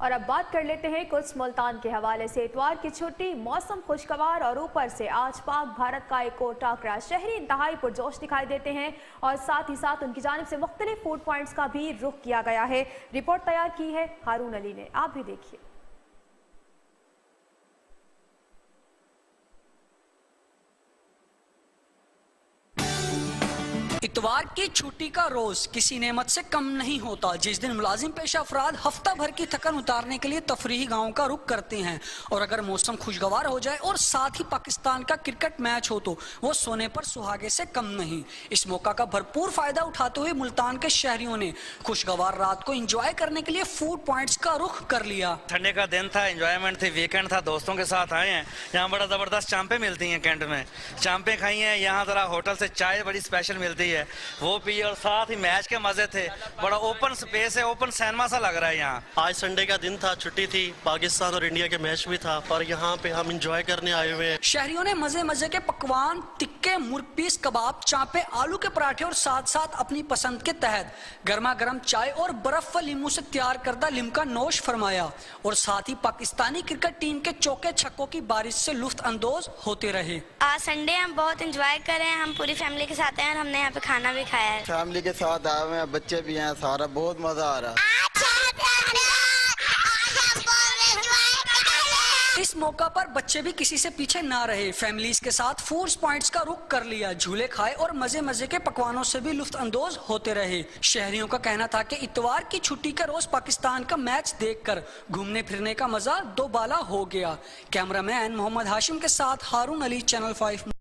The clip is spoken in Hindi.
और अब बात कर लेते हैं कुछ मुल्तान के हवाले से। इतवार की छुट्टी, मौसम खुशगवार और ऊपर से आज पाक भारत का एक और टाकरा। शहरी इंतहाई पुरजोश दिखाई देते हैं और साथ ही साथ उनकी जानिब से मुख्तलिफ फूड पॉइंट्स का भी रुख किया गया है। रिपोर्ट तैयार की है हारून अली ने, आप भी देखिए। इतवार की छुट्टी का रोज किसी नेमत से कम नहीं होता, जिस दिन मुलाजिम पेशा अफराद हफ्ता भर की थकन उतारने के लिए तफरीही गाँव का रुख करते हैं। और अगर मौसम खुशगवार हो जाए और साथ ही पाकिस्तान का क्रिकेट मैच हो तो वो सोने पर सुहागे से कम नहीं। इस मौका का भरपूर फायदा उठाते हुए मुल्तान के शहरियों ने खुशगवार रात को एंजॉय करने के लिए फूड पॉइंट्स का रुख कर लिया। ठंडे का दिन था, एंजॉयमेंट थी, वीकेंड था, दोस्तों के साथ आए हैं। यहाँ बड़ा जबरदस्त चांपे मिलती हैं, कैंट में चांपे खाई हैं। यहाँ जरा होटल से चाय बड़ी स्पेशल मिलती है, वो पी, और साथ ही मैच के मजे थे। बड़ा ओपन स्पेस है, ओपन सिनेमा सा लग रहा है यहाँ। आज संडे का दिन था, छुट्टी थी, पाकिस्तान और इंडिया के मैच भी था और यहाँ पे हम एंजॉय करने आए हुए हैं। शहरियों ने मजे मजे के पकवान, टिक्के, मुर्गपीस, कबाब, चापे, आलू के पराठे और साथ साथ अपनी पसंद के तहत गर्मा गर्म चाय और बर्फ व लीमू से तैयार करदा लिमका नोश फरमाया। और साथ ही पाकिस्तानी क्रिकेट टीम के चौके छक्कों की बारिश से लुत्फ अंदोज होते रहे। आज संडे हम बहुत एंजॉय कर रहे हैं, हम पूरी फैमिली के साथ हैं और हमने यहाँ पे खाना भी खाया है। फैमिली के साथ आए हुए हैं, बच्चे भी हैं, सारा बहुत मजा आ रहा है। इस मौका पर बच्चे भी किसी से पीछे ना रहे, फैमिलीज के साथ फूड पॉइंट्स का रुख कर लिया, झूले खाए और मजे मजे के पकवानों से भी लुत्फ अंदोज होते रहे। शहरियों का कहना था कि इतवार की छुट्टी के रोज पाकिस्तान का मैच देखकर घूमने फिरने का मजा दोबाला हो गया। कैमरामैन मोहम्मद हाशिम के साथ हारून अली, चैनल 5।